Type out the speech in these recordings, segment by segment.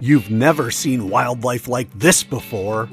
You've never seen wildlife like this before.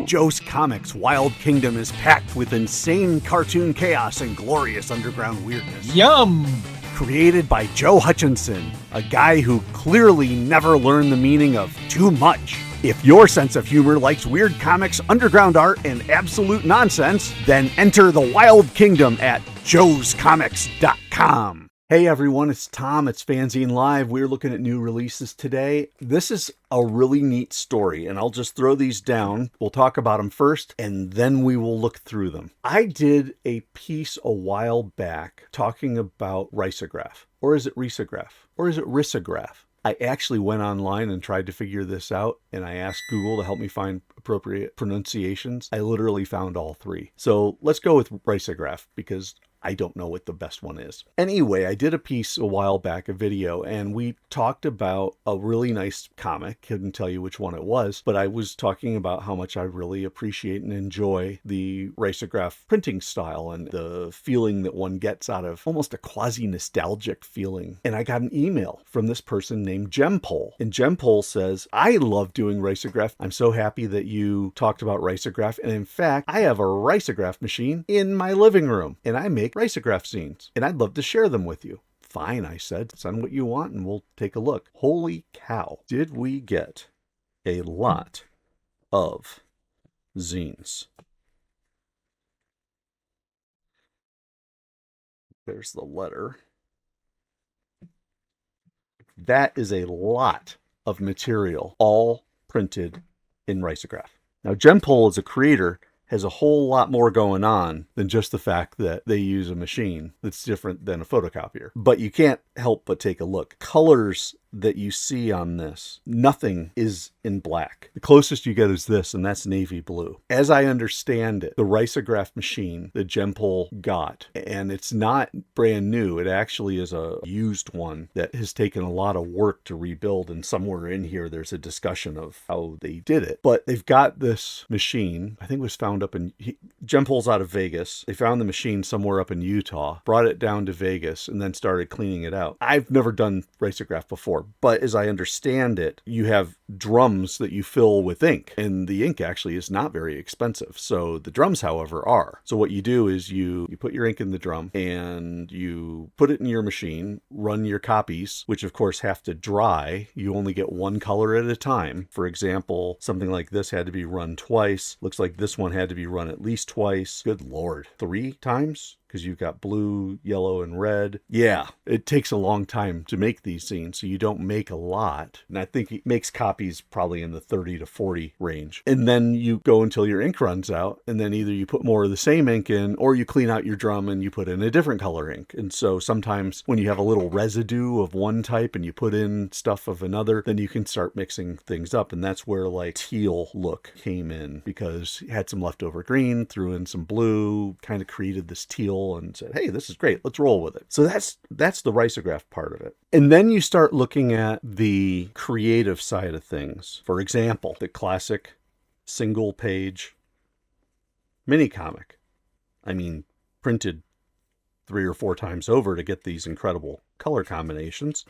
Joe's Comics' Wild Kingdom is packed with insane cartoon chaos and glorious underground weirdness. Yum! Created by Joe Hutchinson, a guy who clearly never learned the meaning of too much. If your sense of humor likes weird comics, underground art, and absolute nonsense, then enter the Wild Kingdom at joescomics.com. Hey everyone, it's Tom. It's FANzine Live. We're looking at new releases today. This is a really neat story, and I'll just throw these down. We'll talk about them first, and then we will look through them. I did a piece a while back talking about risograph. Or is it risograph? Or is it risograph? I actually went online and tried to figure this out, and I asked Google to help me find appropriate pronunciations. I literally found all three. So let's go with risograph, because I don't know what the best one is. Anyway, I did a piece a while back, a video, and we talked about a really nice comic. Couldn't tell you which one it was, but I was talking about how much I really appreciate and enjoy the risograph printing style and the feeling that one gets out of almost a quasi-nostalgic feeling. And I got an email from this person named Jempol. And Jempol says, I love doing risograph. I'm so happy that you talked about risograph. And in fact, I have a risograph machine in my living room, and I make risograph zines, and I'd love to share them with you. Fine, I said. Send what you want and we'll take a look. Holy cow. Did we get a lot of zines? There's the letter. That is a lot of material, all printed in risograph. Now, Jempol, as a creator, has a whole lot more going on than just the fact that they use a machine that's different than a photocopier. But you can't help but take a look. Colors that you see on this, nothing is in black. The closest you get is this, and that's navy blue. As I understand it, the risograph machine that Jempol got, and it's not brand new, it actually is a used one that has taken a lot of work to rebuild, and somewhere in here there's a discussion of how they did it. But they've got this machine, I think it was found up in, Jempol's out of Vegas. They found the machine somewhere up in Utah, brought it down to Vegas, and then started cleaning it out. I've never done risograph before, but as I understand it, you have drums that you fill with ink, and the ink actually is not very expensive. So the drums, however, are. So what you do is you put your ink in the drum and you put it in your machine, run your copies, which of course have to dry. You only get one color at a time. For example, something like this had to be run twice. Looks like this one had to be run at least twice. Good Lord, 3 times? Because you've got blue, yellow, and red. Yeah, it takes a long time to make these scenes, so you don't make a lot. And I think it makes copies probably in the 30 to 40 range. And then you go until your ink runs out, and then either you put more of the same ink in, or you clean out your drum and you put in a different color ink. And so sometimes when you have a little residue of one type and you put in stuff of another, then you can start mixing things up. And that's where like teal look came in, because you had some leftover green, threw in some blue, kind of created this teal, and said, hey, this is great, let's roll with it. So that's the risograph part of it. And then you start looking at the creative side of things. For example, the classic single page mini comic. I mean, printed 3 or 4 times over to get these incredible color combinations.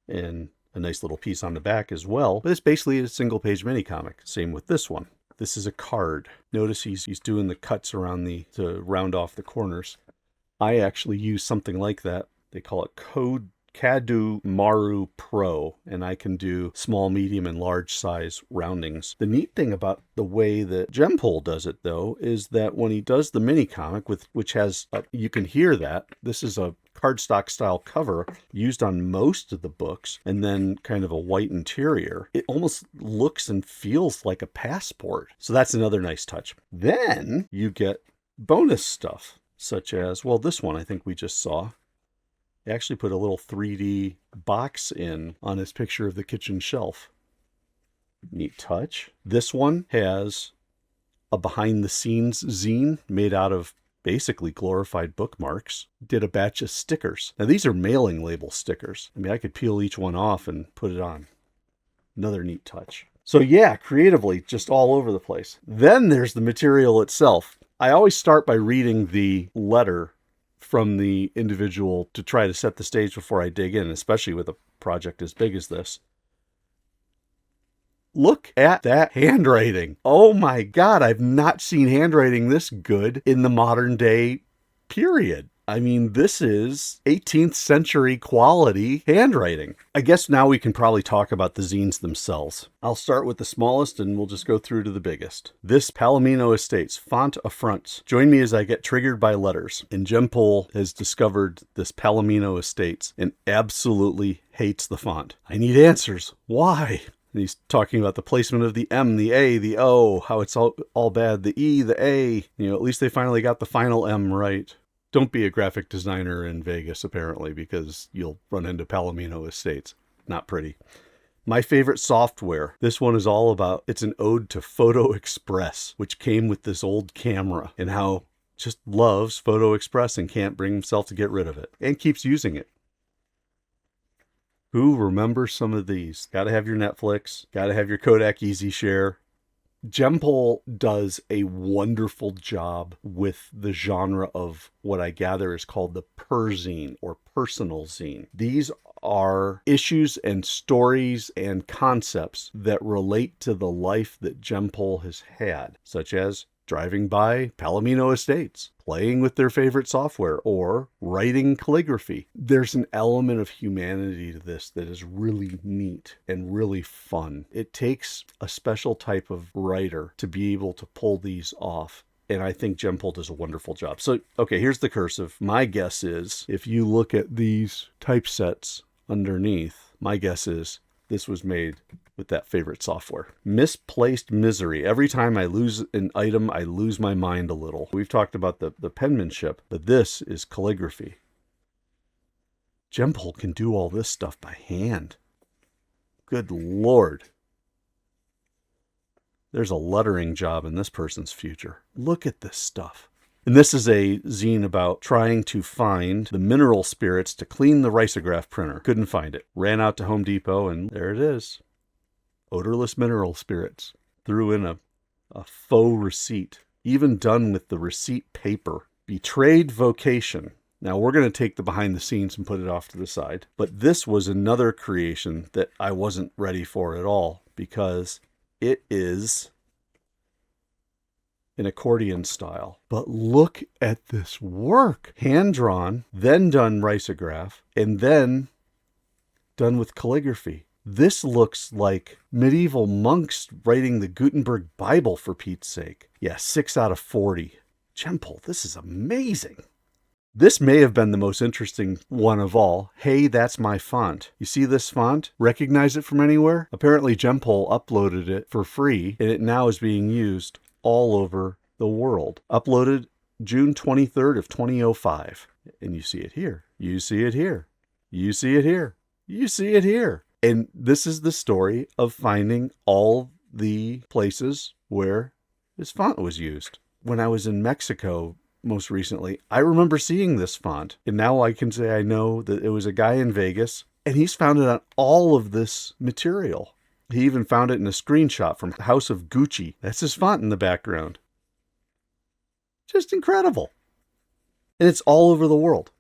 And a nice little piece on the back as well. But it's basically a single page mini comic. Same with this one. This is a card. Notice he's doing the cuts around to round off the corners. I actually use something like that. They call it Kadu Maru Pro, and I can do small, medium, and large size roundings. The neat thing about the way that Jempol does it, though, is that when he does the mini comic, which has, you can hear that, this is a cardstock style cover used on most of the books, and then kind of a white interior. It almost looks and feels like a passport. So that's another nice touch. Then you get bonus stuff, such as, well, this one I think we just saw. They actually put a little 3D box in on his picture of the kitchen shelf. Neat touch. This one has a behind the scenes zine made out of basically glorified bookmarks. Did a batch of stickers. Now these are mailing label stickers. I mean, I could peel each one off and put it on. Another neat touch. So yeah, creatively, just all over the place. Then there's the material itself. I always start by reading the letter from the individual to try to set the stage before I dig in, especially with a project as big as this. Look at that handwriting. Oh my God, I've not seen handwriting this good in the modern day period. I mean, this is 18th century quality handwriting. I guess now we can probably talk about the zines themselves. I'll start with the smallest and we'll just go through to the biggest. This Palomino Estates Font Affronts. Join me as I get triggered by letters. And Jempol has discovered this Palomino Estates and absolutely hates the font. I need answers. Why? And he's talking about the placement of the M, the A, the O, how it's all bad, the E, the A. At least they finally got the final M right. Don't be a graphic designer in Vegas, apparently, because you'll run into Palomino Estates. Not pretty. My favorite software. This one is all about, it's an ode to Photo Express, which came with this old camera, and how just loves Photo Express and can't bring himself to get rid of it, and keeps using it. Who remembers some of these? Gotta have your Netflix, gotta have your Kodak Easy Share. Jempol does a wonderful job with the genre of what I gather is called the perzine or personal zine. These are issues and stories and concepts that relate to the life that Jempol has had, such as driving by Palomino Estates, playing with their favorite software, or writing calligraphy. There's an element of humanity to this that is really neat and really fun. It takes a special type of writer to be able to pull these off. And I think Jempol does a wonderful job. So, okay, here's the cursive. My guess is, if you look at these typesets underneath, my guess is this was made with that favorite software. Misplaced misery. Every time I lose an item, I lose my mind a little. We've talked about the penmanship, but this is calligraphy. Jempol can do all this stuff by hand. Good Lord. There's a lettering job in this person's future. Look at this stuff. And this is a zine about trying to find the mineral spirits to clean the risograph printer. Couldn't find it. Ran out to Home Depot and there it is. Odorless mineral spirits. Threw in a faux receipt. Even done with the receipt paper. Betrayed vocation. Now we're going to take the behind the scenes and put it off to the side. But this was another creation that I wasn't ready for at all, because it is an accordion style. But look at this work. Hand-drawn, then done risograph, and then done with calligraphy. This looks like medieval monks writing the Gutenberg Bible, for Pete's sake. Yeah, 6 out of 40. Jempol, this is amazing. This may have been the most interesting one of all. Hey, that's my font. You see this font? Recognize it from anywhere? Apparently Jempol uploaded it for free, and it now is being used all over the world. Uploaded June 23rd of 2005. And you see it here. You see it here. You see it here. You see it here. And this is the story of finding all the places where this font was used. When I was in Mexico most recently, I remember seeing this font. And now I can say I know that it was a guy in Vegas, and he's found it on all of this material. He even found it in a screenshot from House of Gucci. That's his font in the background. Just incredible. And it's all over the world.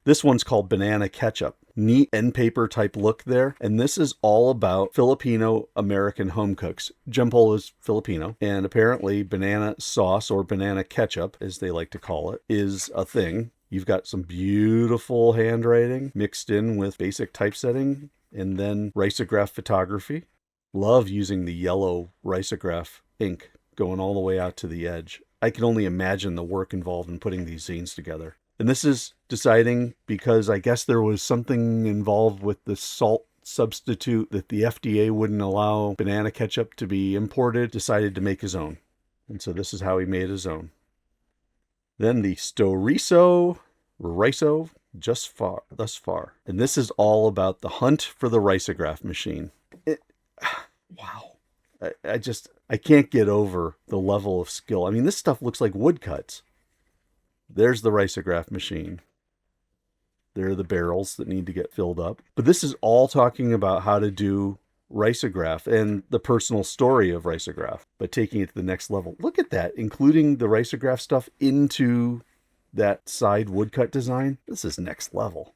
This one's called Banana Ketchup. Neat end paper type look there. And this is all about Filipino American home cooks. Jempol is Filipino, and apparently banana sauce, or banana ketchup as they like to call it, is a thing. You've got some beautiful handwriting mixed in with basic typesetting and then risograph photography. Love using the yellow risograph ink going all the way out to the edge. I can only imagine the work involved in putting these zines together. And this is deciding because I guess there was something involved with the salt substitute that the FDA wouldn't allow banana ketchup to be imported, decided to make his own. And so this is how he made his own. Then the riso, thus far. And this is all about the hunt for the risograph machine. Wow. I can't get over the level of skill. I mean, this stuff looks like woodcuts. There's the risograph machine. There are the barrels that need to get filled up. But this is all talking about how to do risograph and the personal story of risograph, but taking it to the next level. Look at that, including the risograph stuff into that side woodcut design. This is next level.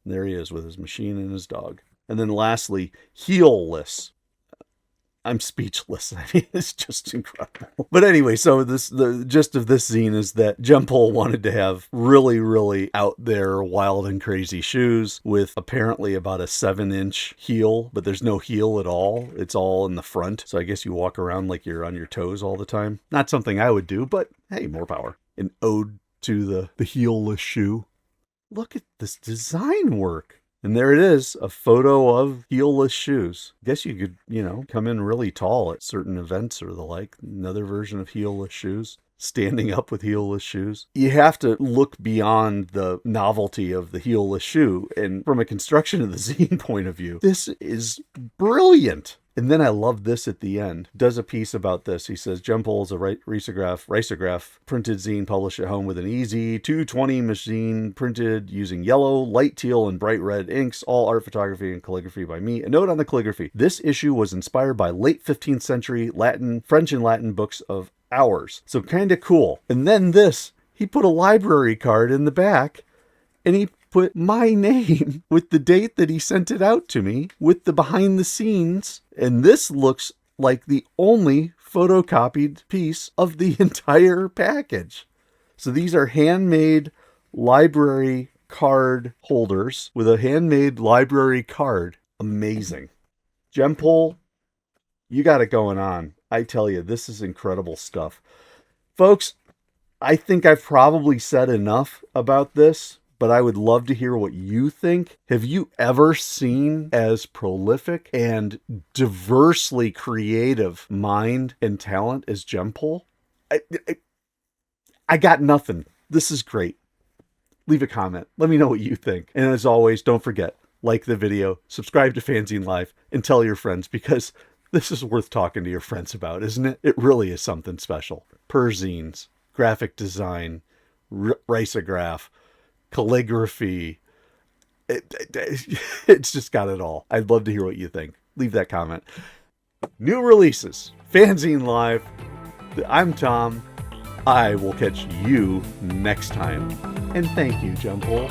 There he is with his machine and his dog. And then lastly, heelless. I'm speechless. I mean, it's just incredible. But anyway, so the gist of this zine is that Jempol wanted to have really, really out there, wild and crazy shoes with apparently about a 7-inch heel, but there's no heel at all. It's all in the front. So I guess you walk around like you're on your toes all the time. Not something I would do, but hey, more power. An ode to the heelless shoe. Look at this design work. And there it is, a photo of heelless shoes. I guess you could, come in really tall at certain events or the like. Another version of heelless shoes. Standing up with heelless shoes. You have to look beyond the novelty of the heelless shoe. And from a construction of the zine point of view, this is brilliant. And then I love this at the end. Does a piece about this. He says, Jempol is a risograph printed zine published at home with an easy 220 machine printed using yellow, light teal, and bright red inks. All art, photography, and calligraphy by me. A note on the calligraphy. This issue was inspired by late 15th century French and Latin books of ours. So kind of cool. And then this, he put a library card in the back and he put my name with the date that he sent it out to me with the behind the scenes. And this looks like the only photocopied piece of the entire package. So these are handmade library card holders with a handmade library card. Amazing. Jempol, you got it going on. I tell you, this is incredible stuff. Folks, I think I've probably said enough about this, but I would love to hear what you think. Have you ever seen as prolific and diversely creative mind and talent as Jempol? I got nothing. This is great. Leave a comment. Let me know what you think. And as always, don't forget, like the video, subscribe to FANzine Live, and tell your friends, because this is worth talking to your friends about, isn't it? It really is something special. Perzines, graphic design, risograph, calligraphy. It's just got it all. I'd love to hear what you think. Leave that comment. New releases, FANzine Live. I'm Tom. I will catch you next time. And thank you, Jempol.